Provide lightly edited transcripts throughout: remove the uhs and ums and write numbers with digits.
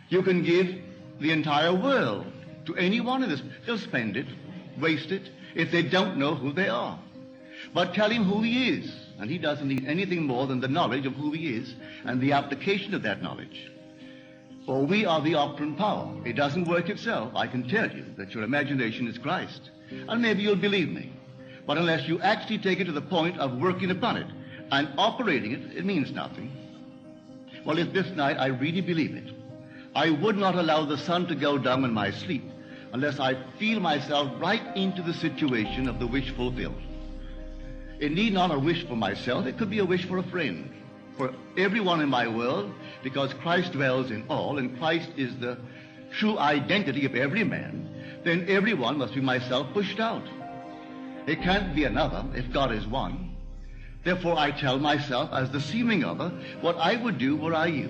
You can give the entire world to any one of us. They'll spend it, waste it, if they don't know who they are. But tell him who he is, and he doesn't need anything more than the knowledge of who he is and the application of that knowledge. For we are the operant power. It doesn't work itself. I can tell you that your imagination is Christ, and maybe you'll believe me. But unless you actually take it to the point of working upon it and operating it, it means nothing. Well, if this night I really believe it, I would not allow the sun to go down in my sleep unless I feel myself right into the situation of the wish fulfilled. It need not a wish for myself. It could be a wish for a friend, for everyone in my world, because Christ dwells in all, and Christ is the true identity of every man. Then everyone must be myself pushed out. It can't be another if God is one. Therefore I tell myself, as the seeming other, what I would do were I you.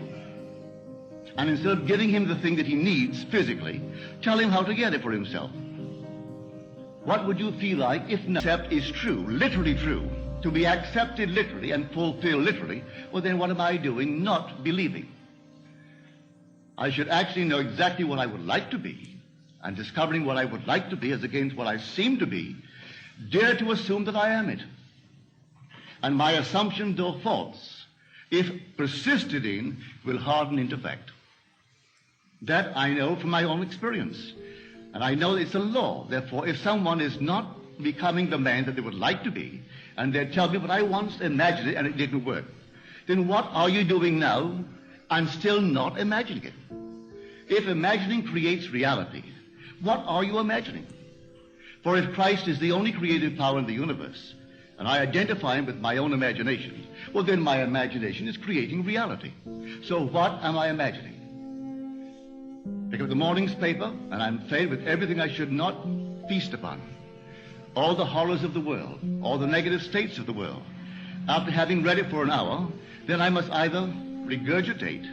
And instead of giving him the thing that he needs physically, tell him how to get it for himself. What would you feel like if accept is true, literally true, to be accepted literally and fulfilled literally? Well, then what am I doing not believing? I should actually know exactly what I would like to be, and discovering what I would like to be as against what I seem to be, dare to assume that I am it. And my assumption, though false, if persisted in, will harden into fact. That I know from my own experience. And I know it's a law. Therefore, if someone is not becoming the man that they would like to be, and they tell me, but I once imagined it and it didn't work, then what are you doing now and still not imagining it? If imagining creates reality, what are you imagining? For if Christ is the only creative power in the universe, and I identify him with my own imagination, well, then my imagination is creating reality. So what am I imagining? Pick up the morning's paper, and I'm fed with everything I should not feast upon. All the horrors of the world, all the negative states of the world. After having read it for an hour, then I must either regurgitate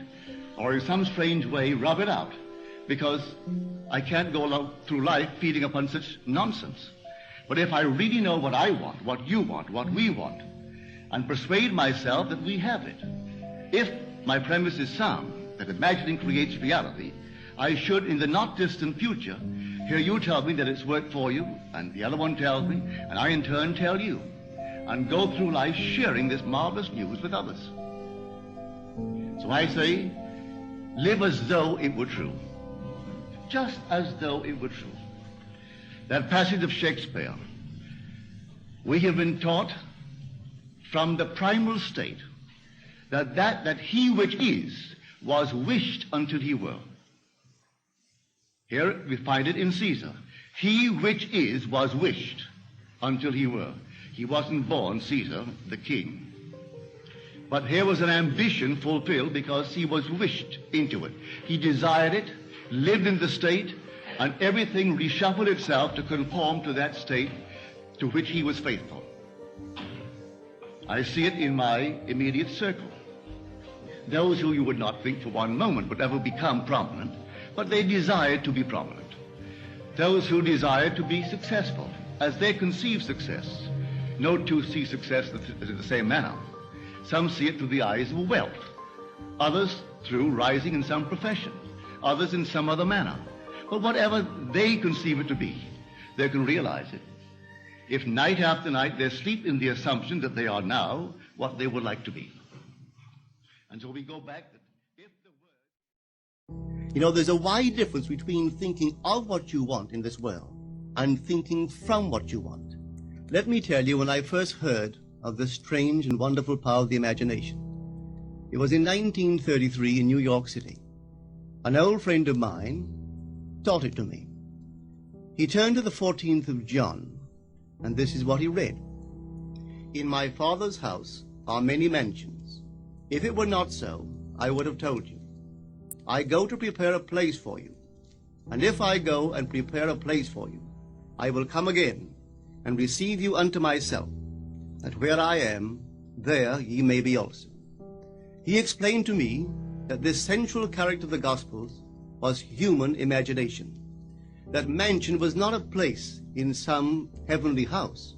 or in some strange way rub it out, because I can't go through life feeding upon such nonsense. But if I really know what I want, what you want, what we want, and persuade myself that we have it, if my premise is sound, that imagining creates reality, I should, in the not-distant future, hear you tell me that it's worked for you, and the other one tells me, and I in turn tell you, and go through life sharing this marvelous news with others. So I say, live as though it were true. Just as though it were true. That passage of Shakespeare, we have been taught from the primal state that he which is was wished until he were. Here we find it in Caesar. He which is was wished until he were. He wasn't born Caesar, the king. But here was an ambition fulfilled because he was wished into it. He desired it, lived in the state, and everything reshuffled itself to conform to that state to which he was faithful. I see it in my immediate circle. Those who you would not think for one moment would ever become prominent, but they desired to be prominent. Those who desired to be successful, as they conceive success. No two see success in the same manner. Some see it through the eyes of wealth, others through rising in some profession, others in some other manner. But whatever they conceive it to be, they can realize it. If night after night they sleep in the assumption that they are now what they would like to be. And so we go back that if the word... You know, there's a wide difference between thinking of what you want in this world and thinking from what you want. Let me tell you, when I first heard of the strange and wonderful power of the imagination, it was in 1933 in New York City. An old friend of mine taught it to me. He turned to the 14th of John, and this is what he read. In my Father's house are many mansions. If it were not so, I would have told you. I go to prepare a place for you. And if I go and prepare a place for you, I will come again and receive you unto myself, that where I am, there ye may be also. He explained to me that this central character of the Gospels was human imagination. That mansion was not a place in some heavenly house,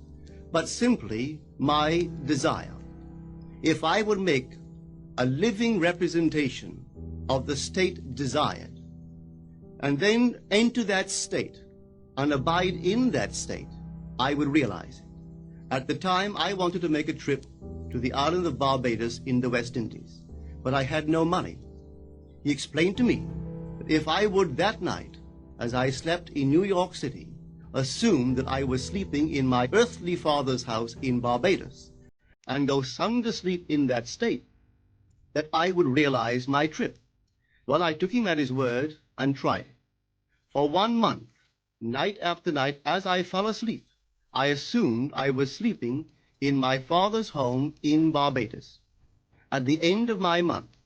but simply my desire. If I would make a living representation of the state desired, and then enter that state and abide in that state, I would realize it. At the time, I wanted to make a trip to the island of Barbados in the West Indies, but I had no money. He explained to me that if I would that night, as I slept in New York City, assume that I was sleeping in my earthly father's house in Barbados, and go sound asleep in that state, that I would realize my trip. Well, I took him at his word and tried it. For 1 month, night after night, as I fell asleep, I assumed I was sleeping in my father's home in Barbados. At the end of my month,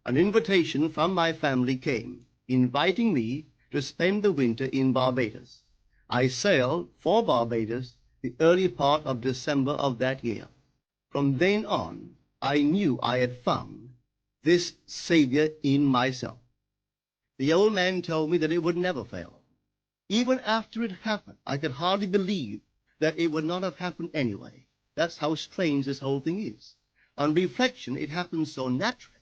an invitation from my family came, inviting me to spend the winter in Barbados. I sailed for Barbados the early part of December of that year. From then on, I knew I had found this Savior in myself. The old man told me that it would never fail. Even after it happened, I could hardly believe that it would not have happened anyway. That's how strange this whole thing is. On reflection, it happens so naturally.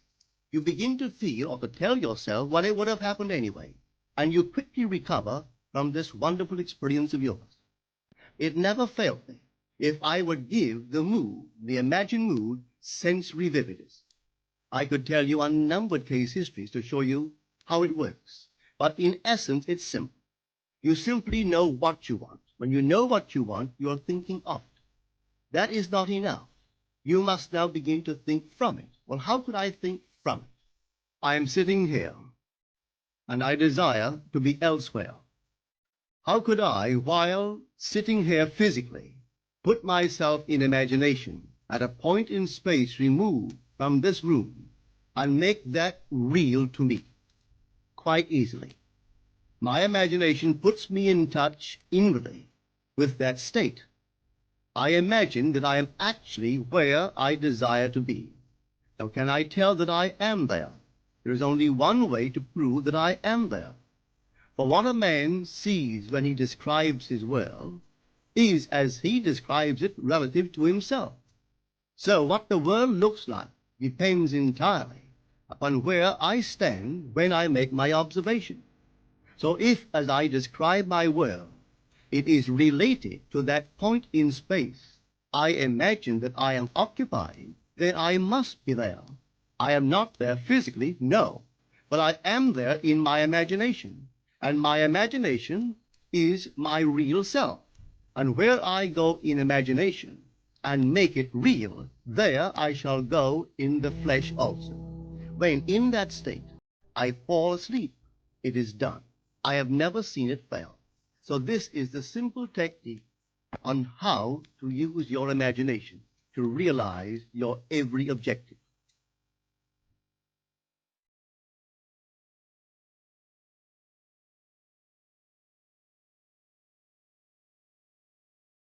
You begin to feel or to tell yourself, well, it would have happened anyway, and you quickly recover from this wonderful experience of yours. It never failed me if I would give the mood, the imagined mood, sensory vividness. I could tell you unnumbered case histories to show you how it works. But in essence, it's simple. You simply know what you want. When you know what you want, you are thinking of it. That is not enough. You must now begin to think from it. Well, how could I think from it? I am sitting here, and I desire to be elsewhere. How could I, while sitting here physically, put myself in imagination at a point in space removed from this room and make that real to me? Quite easily. My imagination puts me in touch inwardly with that state. I imagine that I am actually where I desire to be. Now, can I tell that I am there? There is only one way to prove that I am there. For what a man sees when he describes his world is as he describes it relative to himself. So what the world looks like depends entirely upon where I stand when I make my observation. So if, as I describe my world, it is related to that point in space I imagine that I am occupying, then I must be there. I am not there physically, no, but I am there in my imagination, and my imagination is my real self. And where I go in imagination and make it real, there I shall go in the flesh also. When in that state I fall asleep, it is done. I have never seen it fail. So this is the simple technique on how to use your imagination to realize your every objective.